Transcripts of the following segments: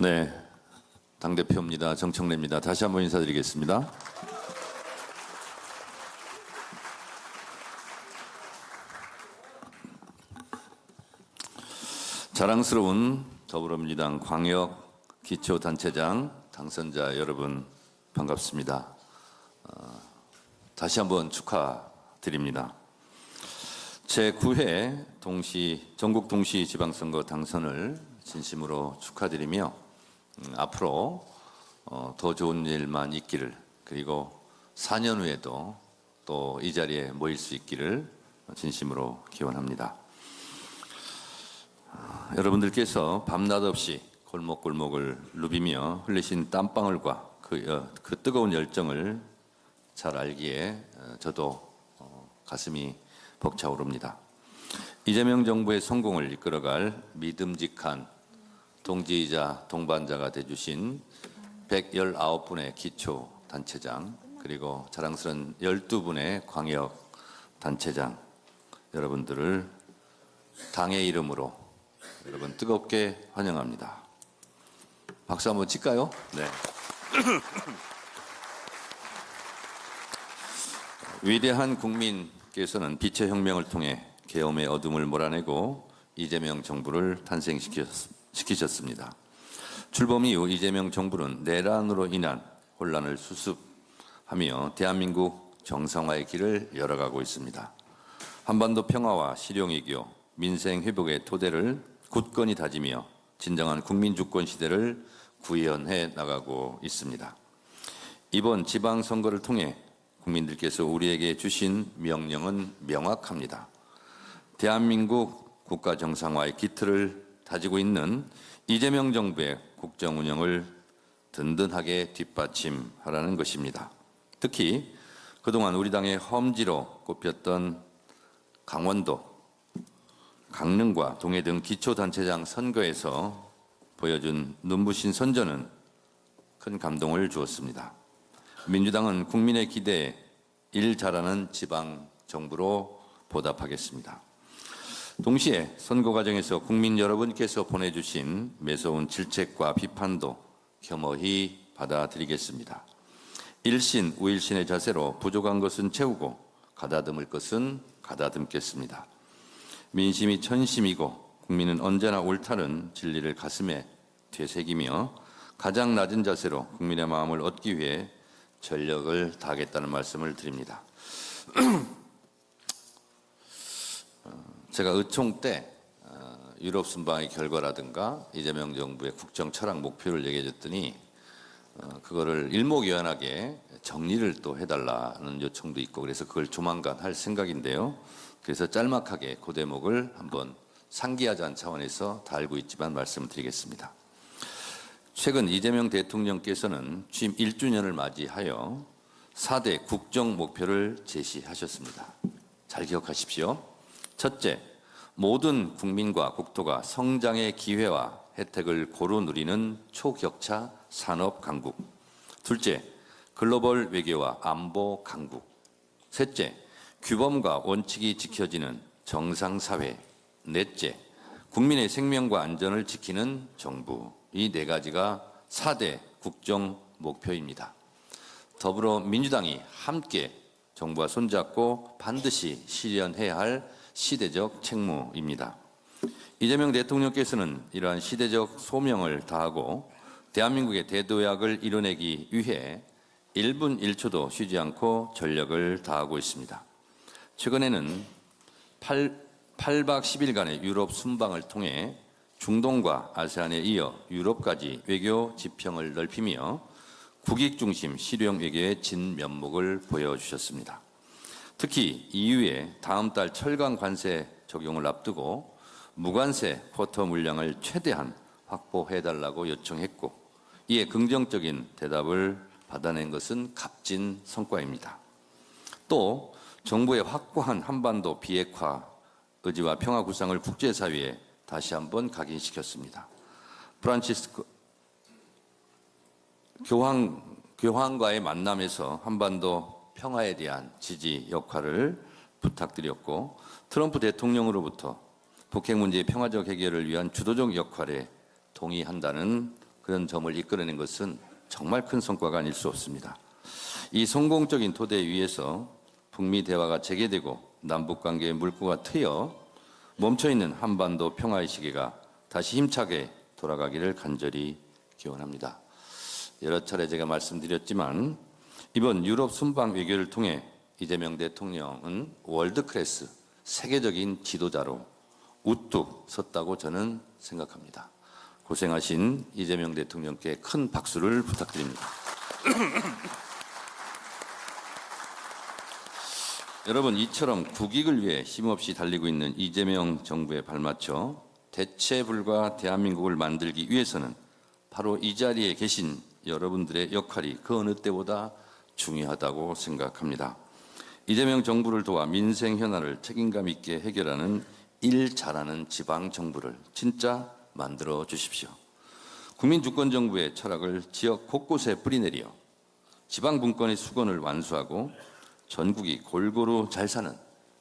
네, 당대표입니다. 정청래입니다. 다시 한번 인사드리겠습니다. 자랑스러운 더불어민주당 광역 기초단체장 당선자 여러분 반갑습니다. 다시 한번 축하드립니다. 제9회 전국 동시지방선거 당선을 진심으로 축하드리며 앞으로 더 좋은 일만 있기를, 그리고 4년 후에도 또 이 자리에 모일 수 있기를 진심으로 기원합니다. 여러분들께서 밤낮 없이 골목골목을 누비며 흘리신 땀방울과 그 뜨거운 열정을 잘 알기에 저도 가슴이 벅차오릅니다. 이재명 정부의 성공을 이끌어갈 믿음직한 동지이자 동반자가 되주신 119분의 기초단체장, 그리고 자랑스러운 12분의 광역단체장 여러분들을 당의 이름으로 여러분 뜨겁게 환영합니다. 박수 한번 칠까요? 네. 위대한 국민께서는 빛의 혁명을 통해 계엄의 어둠을 몰아내고 이재명 정부를 탄생시키셨습니다. 출범 이후 이재명 정부는 내란으로 인한 혼란을 수습하며 대한민국 정상화의 길을 열어가고 있습니다. 한반도 평화와 실용외교, 민생 회복의 토대를 굳건히 다지며 진정한 국민 주권 시대를 구현해 나가고 있습니다. 이번 지방선거를 통해 국민들께서 우리에게 주신 명령은 명확합니다. 대한민국 국가 정상화의 기틀을 다지고 있는 이재명 정부의 국정 운영을 든든하게 뒷받침하라는 것입니다. 특히 그동안 우리 당의 험지로 꼽혔던 강원도, 강릉과 동해 등 기초단체장 선거에서 보여준 눈부신 선전은 큰 감동을 주었습니다. 민주당은 국민의 기대에 일 잘하는 지방정부로 보답하겠습니다. 동시에 선거 과정에서 국민 여러분께서 보내주신 매서운 질책과 비판도 겸허히 받아들이겠습니다. 일신, 우일신의 자세로 부족한 것은 채우고 가다듬을 것은 가다듬겠습니다. 민심이 천심이고 국민은 언제나 옳다는 진리를 가슴에 되새기며 가장 낮은 자세로 국민의 마음을 얻기 위해 전력을 다하겠다는 말씀을 드립니다. 제가 의총 때 유럽 순방의 결과라든가 이재명 정부의 국정 철학 목표를 얘기해 줬더니 그거를 일목요연하게 정리를 또 해달라는 요청도 있고, 그래서 그걸 조만간 할 생각인데요. 그래서 짤막하게 그 대목을 한번 상기하자는 차원에서 다 알고 있지만 말씀을 드리겠습니다. 최근 이재명 대통령께서는 취임 1주년을 맞이하여 4대 국정 목표를 제시하셨습니다. 잘 기억하십시오. 첫째, 모든 국민과 국토가 성장의 기회와 혜택을 고루 누리는 초격차 산업 강국. 둘째, 글로벌 외교와 안보 강국. 셋째, 규범과 원칙이 지켜지는 정상사회. 넷째, 국민의 생명과 안전을 지키는 정부. 이 네 가지가 4대 국정 목표입니다. 더불어민주당이 함께 정부와 손잡고 반드시 실현해야 할 시대적 책무입니다. 이재명 대통령께서는 이러한 시대적 소명을 다하고 대한민국의 대도약을 이뤄내기 위해 1분 1초도 쉬지 않고 전력을 다하고 있습니다. 최근에는 8박 10일간의 유럽 순방을 통해 중동과 아세안에 이어 유럽까지 외교 지평을 넓히며 국익 중심 실용 외교의 진면목을 보여주셨습니다. 특히 EU의 다음 달 철강 관세 적용을 앞두고 무관세 쿼터 물량을 최대한 확보해달라고 요청했고, 이에 긍정적인 대답을 받아낸 것은 값진 성과입니다. 또 정부의 확고한 한반도 비핵화 의지와 평화 구상을 국제사회에 다시 한번 각인시켰습니다. 프란치스코 교황과의 만남에서 한반도 평화에 대한 지지 역할을 부탁드렸고, 트럼프 대통령으로부터 북핵 문제의 평화적 해결을 위한 주도적 역할에 동의한다는 그런 점을 이끌어낸 것은 정말 큰 성과가 아닐 수 없습니다. 이 성공적인 토대 위에서 북미 대화가 재개되고 남북관계의 물꼬가 트여 멈춰있는 한반도 평화의 시계가 다시 힘차게 돌아가기를 간절히 기원합니다. 여러 차례 제가 말씀드렸지만 이번 유럽 순방 외교를 통해 이재명 대통령은 월드클래스 세계적인 지도자로 우뚝 섰다고 저는 생각합니다. 고생하신 이재명 대통령께 큰 박수를 부탁드립니다. 여러분, 이처럼 국익을 위해 힘없이 달리고 있는 이재명 정부에 발맞춰 대체 불가 대한민국을 만들기 위해서는 바로 이 자리에 계신 여러분들의 역할이 그 어느 때보다 중요하다고 생각합니다. 이재명 정부를 도와 민생 현안을 책임감 있게 해결하는 일 잘하는 지방 정부를 진짜 만들어 주십시오. 국민 주권 정부의 철학을 지역 곳곳에 뿌리내려 지방 분권의 수건을 완수하고 전국이 골고루 잘 사는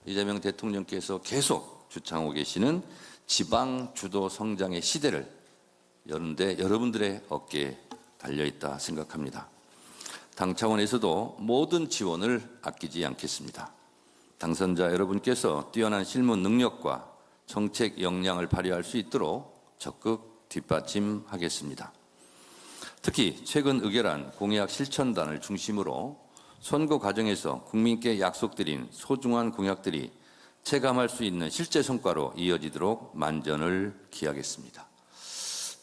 이재명 대통령께서 계속 주창하고 계시는 지방 주도 성장의 시대를 여는데 여러분들의 어깨에 달려있다 생각합니다. 당 차원에서도 모든 지원을 아끼지 않겠습니다. 당선자 여러분께서 뛰어난 실무 능력과 정책 역량을 발휘할 수 있도록 적극 뒷받침하겠습니다. 특히 최근 의결한 공약 실천단을 중심으로 선거 과정에서 국민께 약속드린 소중한 공약들이 체감할 수 있는 실제 성과로 이어지도록 만전을 기하겠습니다.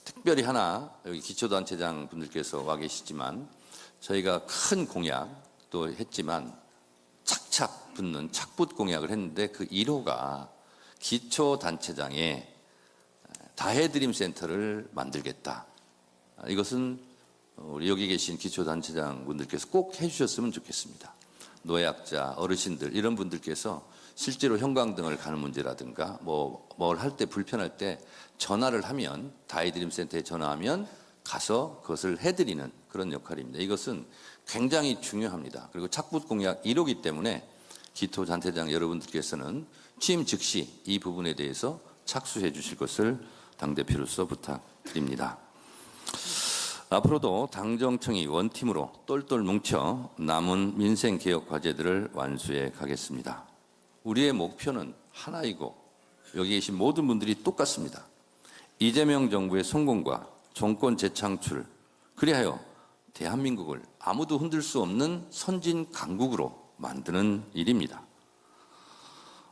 특별히 하나, 여기 기초단체장 분들께서 와 계시지만 저희가 큰 공약도 했지만 착착 붙는 착붙 공약을 했는데 그 1호가 기초단체장에 다해드림 센터를 만들겠다. 이것은 우리 여기 계신 기초단체장 분들께서 꼭 해주셨으면 좋겠습니다. 노약자, 어르신들 이런 분들께서 실제로 형광등을 가는 문제라든가 뭘 할 때 불편할 때 전화를 하면 다해드림 센터에 전화하면 가서 그것을 해드리는 그런 역할입니다. 이것은 굉장히 중요합니다. 그리고 착붙 공약 1호기 때문에 기초단체장 여러분들께서는 취임 즉시 이 부분에 대해서 착수해 주실 것을 당대표로서 부탁드립니다. 앞으로도 당정청이 원팀으로 똘똘 뭉쳐 남은 민생개혁 과제들을 완수해 가겠습니다. 우리의 목표는 하나이고 여기 계신 모든 분들이 똑같습니다. 이재명 정부의 성공과 정권 재창출, 그리하여 대한민국을 아무도 흔들 수 없는 선진 강국으로 만드는 일입니다.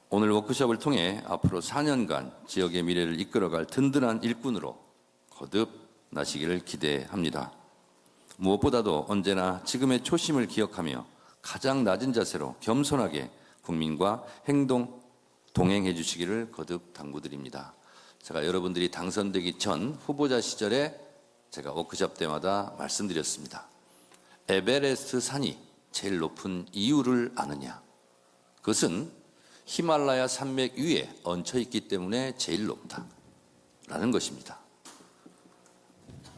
오늘 워크숍을 통해 앞으로 4년간 지역의 미래를 이끌어갈 든든한 일꾼으로 거듭나시기를 기대합니다. 무엇보다도 언제나 지금의 초심을 기억하며 가장 낮은 자세로 겸손하게 국민과 동행해 주시기를 거듭 당부드립니다. 제가 여러분들이 당선되기 전 후보자 시절에 제가 워크숍 때마다 말씀드렸습니다. 에베레스트 산이 제일 높은 이유를 아느냐? 그것은 히말라야 산맥 위에 얹혀 있기 때문에 제일 높다라는 것입니다.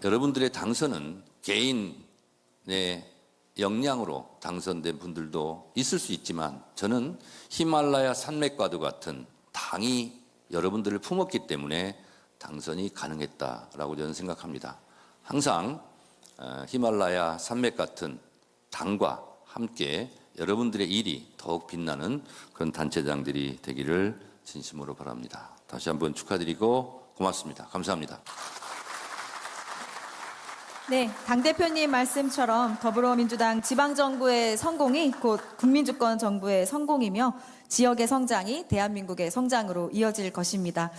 여러분들의 당선은 개인의 역량으로 당선된 분들도 있을 수 있지만 저는 히말라야 산맥과도 같은 당이 여러분들을 품었기 때문에 당선이 가능했다라고 저는 생각합니다. 항상 히말라야 산맥 같은 당과 함께 여러분들의 일이 더욱 빛나는 그런 단체장들이 되기를 진심으로 바랍니다. 다시 한번 축하드리고 고맙습니다. 감사합니다. 네, 당대표님 말씀처럼 더불어민주당 지방정부의 성공이 곧 국민주권 정부의 성공이며 지역의 성장이 대한민국의 성장으로 이어질 것입니다.